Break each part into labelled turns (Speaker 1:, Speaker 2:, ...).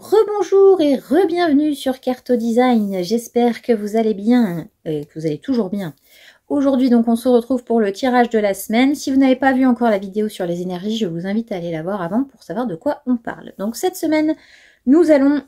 Speaker 1: Rebonjour et re-bienvenue sur Carto Design. J'espère que vous allez bien, que vous allez toujours bien. Aujourd'hui, donc, on se retrouve pour le tirage de la semaine. Si vous n'avez pas vu encore la vidéo sur les énergies, je vous invite à aller la voir avant pour savoir de quoi on parle. Donc, cette semaine, nous allons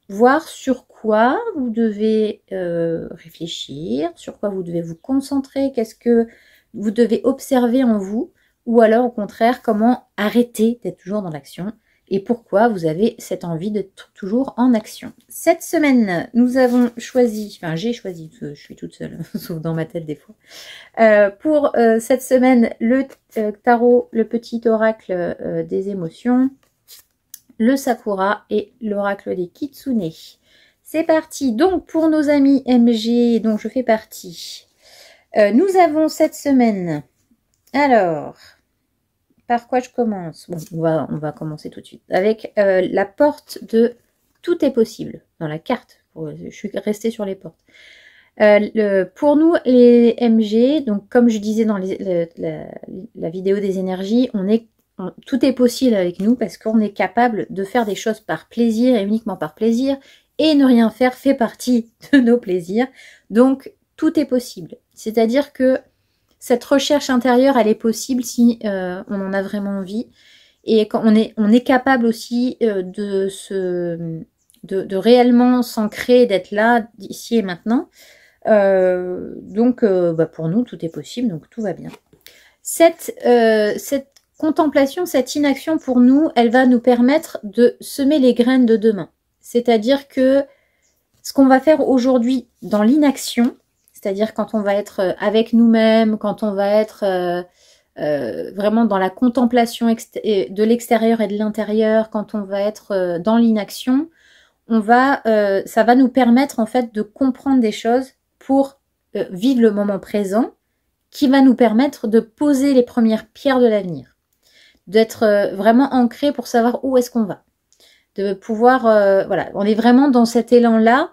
Speaker 1: voir sur quoi vous devez réfléchir, sur quoi vous devez vous concentrer, qu'est-ce que vous devez observer en vous, ou alors, au contraire, comment arrêter d'être toujours dans l'action. Et pourquoi vous avez cette envie d'être toujours en action. Cette semaine, nous avons choisi, enfin j'ai choisi, je suis toute seule, sauf dans ma tête des fois, pour cette semaine, le tarot, le petit oracle des émotions, le Sakura et l'oracle des Kitsune. C'est parti, donc pour nos amis MG, dont je fais partie, nous avons cette semaine, alors... Par quoi je commence? Bon, on va commencer tout de suite. Avec la porte de tout est possible dans la carte. Je suis restée sur les portes. Pour nous, les MG, donc comme je disais dans la vidéo des énergies, tout est possible avec nous parce qu'on est capable de faire des choses par plaisir et uniquement par plaisir. Et ne rien faire fait partie de nos plaisirs. Donc, tout est possible. C'est-à-dire que cette recherche intérieure, elle est possible si on en a vraiment envie. Et quand on est capable aussi de réellement s'ancrer, d'être là, ici et maintenant. Donc, pour nous, tout est possible, donc tout va bien. Cette contemplation, cette inaction, pour nous, elle va nous permettre de semer les graines de demain. C'est-à-dire que ce qu'on va faire aujourd'hui dans l'inaction, c'est-à-dire quand on va être avec nous-mêmes, quand on va être vraiment dans la contemplation de l'extérieur et de l'intérieur, quand on va être dans l'inaction, ça va nous permettre en fait de comprendre des choses pour vivre le moment présent, qui va nous permettre de poser les premières pierres de l'avenir, d'être vraiment ancré pour savoir où est-ce qu'on va, de pouvoir, voilà, on est vraiment dans cet élan-là.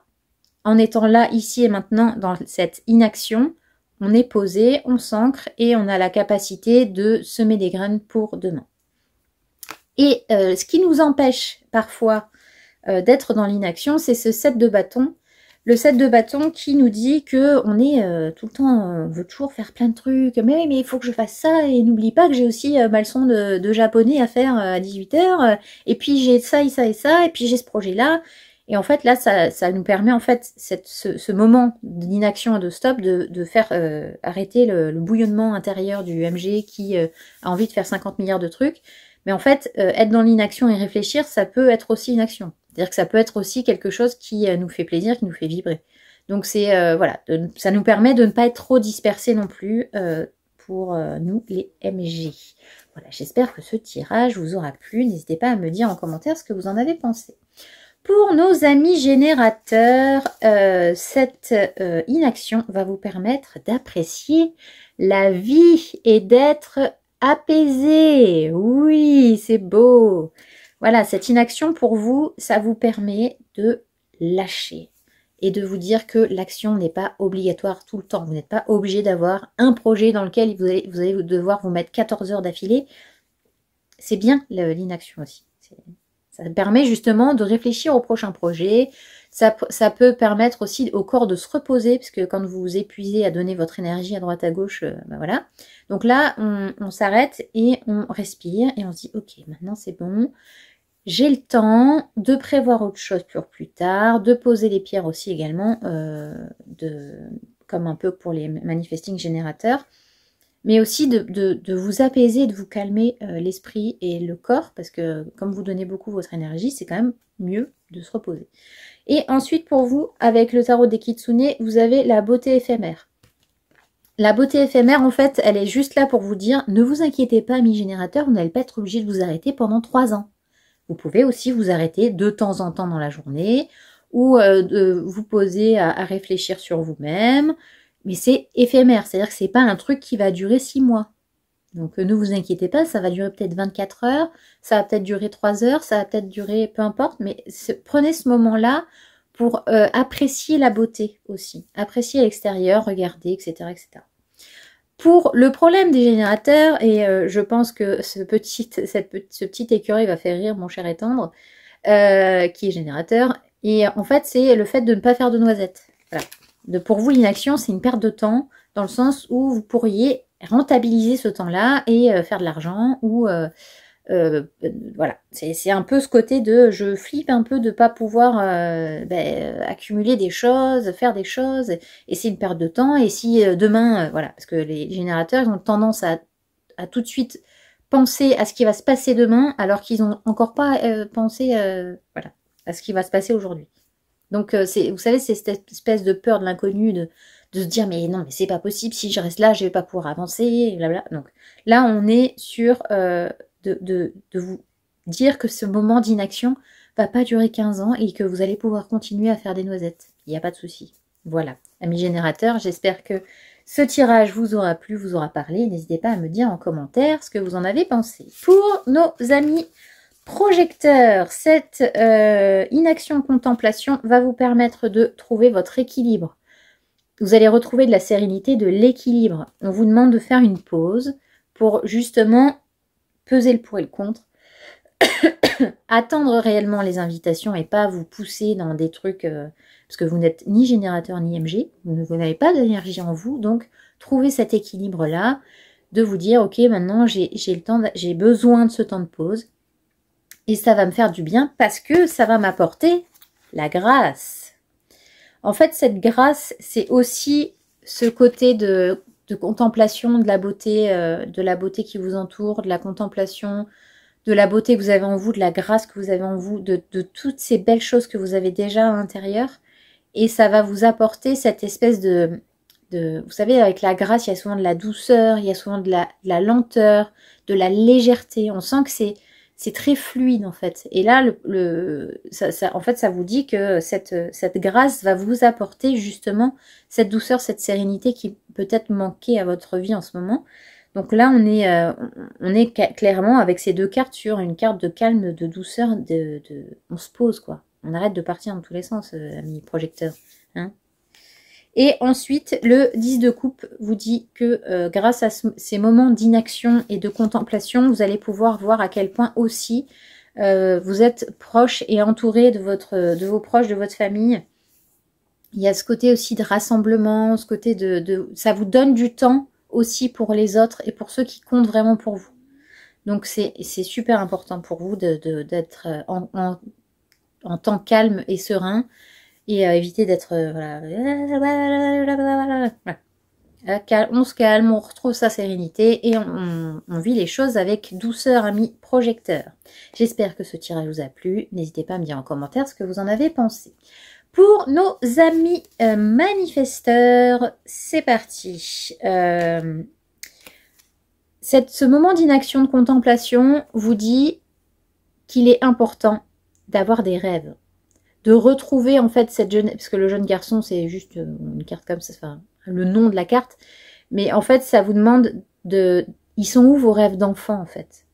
Speaker 1: En étant là, ici et maintenant, dans cette inaction, on est posé, on s'ancre et on a la capacité de semer des graines pour demain. Et ce qui nous empêche parfois d'être dans l'inaction, c'est ce 7 de bâton. Le 7 de bâton qui nous dit que on est tout le temps, on veut toujours faire plein de trucs. Mais il faut que je fasse ça et n'oublie pas que j'ai aussi ma leçon de japonais à faire à 18 h. Et puis j'ai ça et ça et ça. Et puis j'ai ce projet-là. Et en fait, là, ça nous permet, en fait, ce moment d'inaction et de stop de faire arrêter le bouillonnement intérieur du MG qui a envie de faire 50 milliards de trucs. Mais en fait, être dans l'inaction et réfléchir, ça peut être aussi une action. C'est-à-dire que ça peut être aussi quelque chose qui nous fait plaisir, qui nous fait vibrer. Donc, voilà, ça nous permet de ne pas être trop dispersés non plus pour nous, les MG. Voilà, j'espère que ce tirage vous aura plu. N'hésitez pas à me dire en commentaire ce que vous en avez pensé. Pour nos amis générateurs, cette inaction va vous permettre d'apprécier la vie et d'être apaisé. Oui, c'est beau. Voilà, cette inaction pour vous, ça vous permet de lâcher et de vous dire que l'action n'est pas obligatoire tout le temps. Vous n'êtes pas obligé d'avoir un projet dans lequel vous allez devoir vous mettre 14 heures d'affilée. C'est bien l'inaction aussi. Ça permet justement de réfléchir au prochain projet. Ça peut permettre aussi au corps de se reposer, parce que quand vous vous épuisez à donner votre énergie à droite à gauche, voilà. Donc là, on s'arrête et on respire et on se dit, ok, maintenant c'est bon. J'ai le temps de prévoir autre chose pour plus tard, de poser les pierres aussi également, comme un peu pour les manifesting générateurs. Mais aussi de vous apaiser, de vous calmer l'esprit et le corps, parce que comme vous donnez beaucoup votre énergie, c'est quand même mieux de se reposer. Et ensuite, pour vous, avec le tarot des Kitsune, vous avez la beauté éphémère. La beauté éphémère, en fait, elle est juste là pour vous dire, ne vous inquiétez pas, amis générateurs, vous n'allez pas être obligé de vous arrêter pendant 3 ans. Vous pouvez aussi vous arrêter de temps en temps dans la journée, ou de vous poser à réfléchir sur vous-même. Mais c'est éphémère, c'est-à-dire que c'est pas un truc qui va durer 6 mois. Donc ne vous inquiétez pas, ça va durer peut-être 24 heures, ça va peut-être durer 3 heures, ça va peut-être durer, peu importe, mais prenez ce moment-là pour apprécier la beauté aussi. Apprécier l'extérieur, regarder, etc., etc. Pour le problème des générateurs, et je pense que ce petit écureuil va faire rire mon cher et tendre, qui est générateur. Et en fait, c'est le fait de ne pas faire de noisettes. Voilà. Pour vous, l'inaction, c'est une perte de temps, dans le sens où vous pourriez rentabiliser ce temps-là et faire de l'argent, ou voilà. C'est un peu ce côté de je flippe un peu de pas pouvoir accumuler des choses, faire des choses, et c'est une perte de temps. Et si demain, voilà, parce que les générateurs, ils ont tendance à tout de suite penser à ce qui va se passer demain, alors qu'ils n'ont encore pas pensé voilà, à ce qui va se passer aujourd'hui. Donc, vous savez, c'est cette espèce de peur de l'inconnu, de se dire, mais non, mais c'est pas possible, si je reste là, je vais pas pouvoir avancer, blabla. Donc, là, on est sur de vous dire que ce moment d'inaction va pas durer 15 ans et que vous allez pouvoir continuer à faire des noisettes. Il n'y a pas de souci. Voilà, amis générateurs, j'espère que ce tirage vous aura plu, vous aura parlé. N'hésitez pas à me dire en commentaire ce que vous en avez pensé. Pour nos amis projecteurs, cette inaction-contemplation va vous permettre de trouver votre équilibre. Vous allez retrouver de la sérénité, de l'équilibre. On vous demande de faire une pause pour justement peser le pour et le contre. Attendre réellement les invitations et pas vous pousser dans des trucs... parce que vous n'êtes ni générateur ni MG, vous n'avez pas d'énergie en vous, donc trouvez cet équilibre-là, de vous dire, ok, maintenant j'ai besoin de ce temps de pause, et ça va me faire du bien parce que ça va m'apporter la grâce. En fait, cette grâce, c'est aussi ce côté de contemplation de la beauté qui vous entoure, de la contemplation, de la beauté que vous avez en vous, de la grâce que vous avez en vous, de toutes ces belles choses que vous avez déjà à l'intérieur. Et ça va vous apporter cette espèce vous savez, avec la grâce, il y a souvent de la douceur, il y a souvent de la lenteur, de la légèreté. On sent que c'est très fluide, en fait. Et là, en fait, ça vous dit que cette grâce va vous apporter justement cette douceur, cette sérénité qui peut-être manquait à votre vie en ce moment. Donc là, on est clairement avec ces deux cartes sur une carte de calme, de douceur, on se pose, quoi. On arrête de partir dans tous les sens, amis projecteurs. Hein. Et ensuite, le 10 de coupe vous dit que grâce à ces moments d'inaction et de contemplation, vous allez pouvoir voir à quel point aussi vous êtes proche et entouré de vos proches, de votre famille. Il y a ce côté aussi de rassemblement, ce côté ça vous donne du temps aussi pour les autres et pour ceux qui comptent vraiment pour vous. Donc c'est super important pour vous d'être en temps calme et serein, et éviter d'être on se calme, on retrouve sa sérénité et on vit les choses avec douceur, amis projecteurs. J'espère que ce tirage vous a plu. N'hésitez pas à me dire en commentaire ce que vous en avez pensé. Pour nos amis manifesteurs, c'est parti. Ce moment d'inaction, de contemplation vous dit qu'il est important d'avoir des rêves, de retrouver en fait cette jeune... Parce que le jeune garçon, c'est juste une carte comme ça, enfin, le nom de la carte. Mais en fait, ça vous demande de... Ils sont où vos rêves d'enfant, en fait?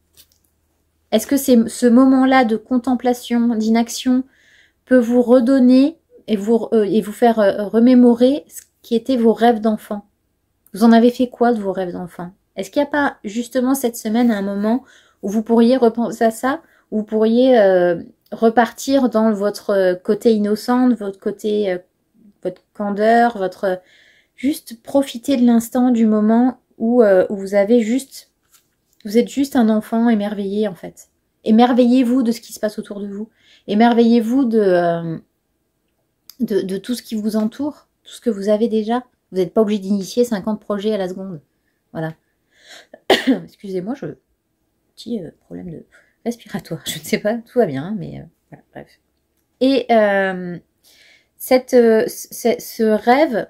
Speaker 1: Est-ce que c'est ce moment-là de contemplation, d'inaction, peut vous redonner et vous faire remémorer ce qui étaient vos rêves d'enfant? Vous en avez fait quoi de vos rêves d'enfant? Est-ce qu'il n'y a pas justement cette semaine un moment où vous pourriez repenser à ça, où vous pourriez repartir dans votre côté innocent, votre côté, votre candeur, juste profiter de l'instant, du moment où vous êtes juste un enfant émerveillé en fait. Émerveillez-vous de ce qui se passe autour de vous. Émerveillez-vous de tout ce qui vous entoure, tout ce que vous avez déjà. Vous n'êtes pas obligé d'initier 50 projets à la seconde. Voilà. Excusez-moi, petit problème de respiratoire. Je ne sais pas, tout va bien, mais voilà, bref. Et ce rêve,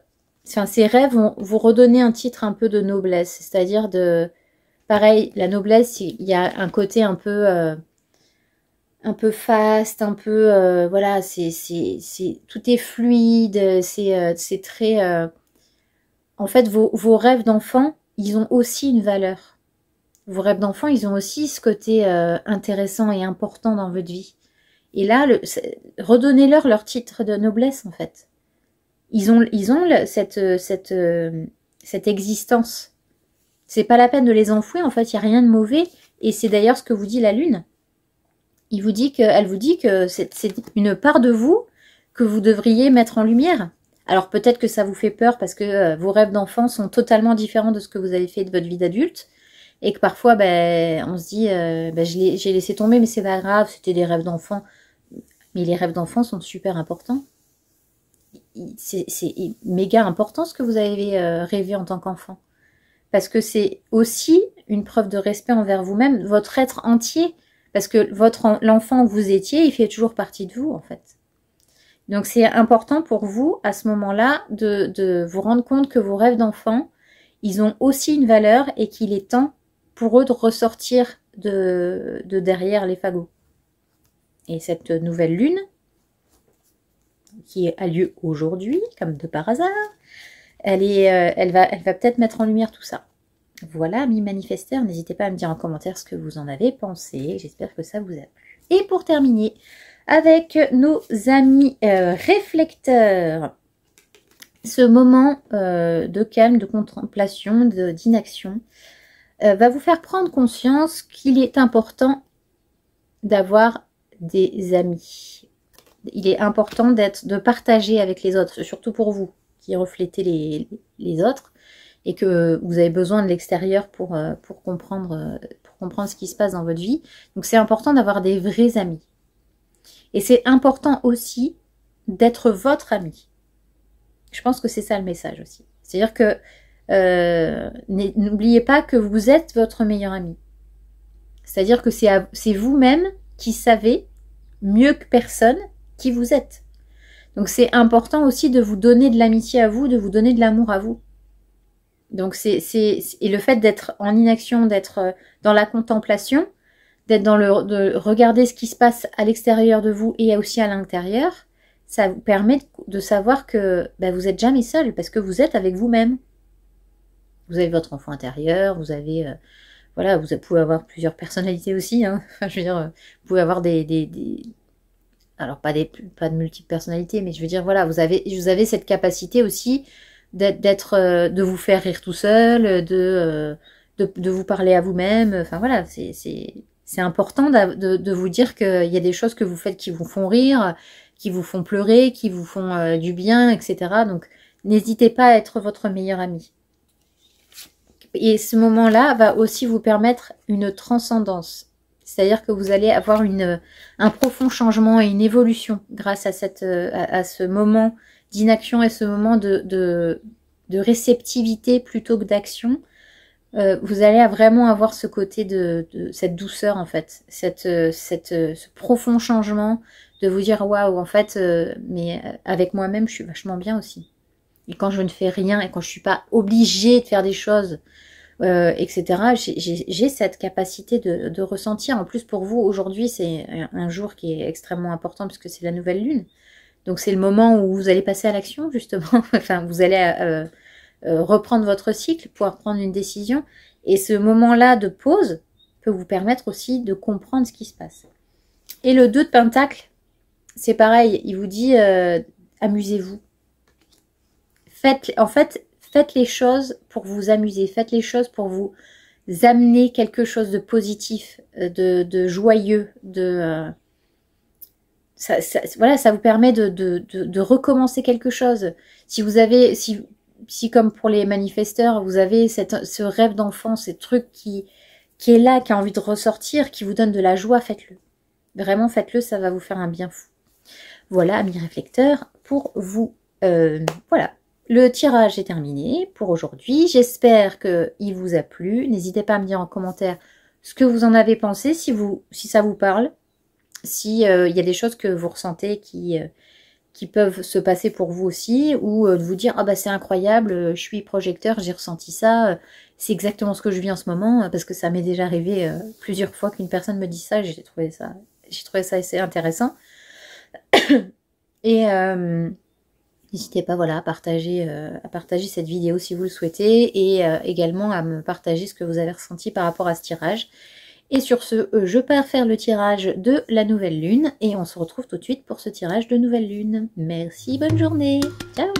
Speaker 1: enfin ces rêves vont vous redonner un titre un peu de noblesse, c'est-à-dire pareil, la noblesse, il y a un côté un peu faste, un peu voilà, tout est fluide, c'est très en fait vos rêves d'enfant, ils ont aussi une valeur. Vos rêves d'enfant, ils ont aussi ce côté intéressant et important dans votre vie. Et là, redonnez-leur leur titre de noblesse, en fait. Ils ont cette existence. C'est pas la peine de les enfouir, en fait, il n'y a rien de mauvais. Et c'est d'ailleurs ce que vous dit la Lune. elle vous dit que c'est une part de vous que vous devriez mettre en lumière. Alors peut-être que ça vous fait peur parce que vos rêves d'enfant sont totalement différents de ce que vous avez fait de votre vie d'adulte. Et que parfois, on se dit, j'ai laissé tomber, mais c'est pas grave, c'était des rêves d'enfant. Mais les rêves d'enfant sont super importants. C'est méga important ce que vous avez rêvé en tant qu'enfant. Parce que c'est aussi une preuve de respect envers vous-même, votre être entier. Parce que l'enfant que vous étiez, il fait toujours partie de vous, en fait. Donc c'est important pour vous, à ce moment-là, de vous rendre compte que vos rêves d'enfant, ils ont aussi une valeur et qu'il est temps pour eux de ressortir de derrière les fagots. Et cette nouvelle lune, qui a lieu aujourd'hui, comme de par hasard, elle va peut-être mettre en lumière tout ça. Voilà, amis manifesteurs, n'hésitez pas à me dire en commentaire ce que vous en avez pensé. J'espère que ça vous a plu. Et pour terminer, avec nos amis réflecteurs, ce moment de calme, de contemplation, d'inaction, va vous faire prendre conscience qu'il est important d'avoir des amis. Il est important de partager avec les autres, surtout pour vous qui reflétez les autres et que vous avez besoin de l'extérieur pour comprendre ce qui se passe dans votre vie. Donc c'est important d'avoir des vrais amis. Et c'est important aussi d'être votre ami. Je pense que c'est ça le message aussi. C'est-à-dire que n'oubliez pas que vous êtes votre meilleur ami. C'est-à-dire que c'est vous-même qui savez mieux que personne qui vous êtes. Donc c'est important aussi de vous donner de l'amitié à vous, de vous donner de l'amour à vous. Donc et le fait d'être en inaction, d'être dans la contemplation, d'être de regarder ce qui se passe à l'extérieur de vous et aussi à l'intérieur, ça vous permet de savoir que vous n'êtes jamais seul parce que vous êtes avec vous-même. Vous avez votre enfant intérieur, vous avez voilà, vous pouvez avoir plusieurs personnalités aussi. Hein. Enfin, je veux dire, vous pouvez avoir alors pas de multiples personnalités, mais je veux dire voilà, vous avez cette capacité aussi de vous faire rire tout seul, de vous parler à vous-même. Enfin voilà, c'est important de vous dire qu'il y a des choses que vous faites qui vous font rire, qui vous font pleurer, qui vous font du bien, etc. Donc n'hésitez pas à être votre meilleur ami. Et ce moment-là va aussi vous permettre une transcendance. C'est-à-dire que vous allez avoir un profond changement et une évolution grâce à ce moment d'inaction et ce moment de réceptivité plutôt que d'action. Vous allez vraiment avoir ce côté de cette douceur en fait, ce profond changement de vous dire waouh en fait, mais avec moi-même je suis vachement bien aussi. Et quand je ne fais rien et quand je suis pas obligée de faire des choses, etc. J'ai cette capacité de ressentir. En plus pour vous aujourd'hui c'est un jour qui est extrêmement important puisque c'est la nouvelle lune. Donc c'est le moment où vous allez passer à l'action justement. Enfin vous allez reprendre votre cycle, pouvoir prendre une décision. Et ce moment-là de pause peut vous permettre aussi de comprendre ce qui se passe. Et le 2 de Pentacle, c'est pareil, il vous dit amusez-vous. Faites les choses pour vous amuser, faites les choses pour vous amener quelque chose de positif, de joyeux, voilà, ça vous permet de recommencer quelque chose. Si vous avez, si comme pour les manifesteurs, vous avez ce rêve d'enfant, ce truc qui est là, qui a envie de ressortir, qui vous donne de la joie, faites-le. Vraiment, faites-le, ça va vous faire un bien fou. Voilà, amis réflecteurs, pour vous. Voilà. Le tirage est terminé pour aujourd'hui. J'espère qu'il vous a plu. N'hésitez pas à me dire en commentaire ce que vous en avez pensé, si ça vous parle, si y a des choses que vous ressentez qui peuvent se passer pour vous aussi, ou de vous dire ah bah c'est incroyable, je suis projecteur, j'ai ressenti ça, c'est exactement ce que je vis en ce moment, parce que ça m'est déjà arrivé plusieurs fois qu'une personne me dise ça, j'ai trouvé ça assez intéressant. Et n'hésitez pas voilà, à partager cette vidéo si vous le souhaitez et également à me partager ce que vous avez ressenti par rapport à ce tirage. Et sur ce, je pars faire le tirage de la nouvelle lune et on se retrouve tout de suite pour ce tirage de nouvelle lune. Merci, bonne journée, ciao!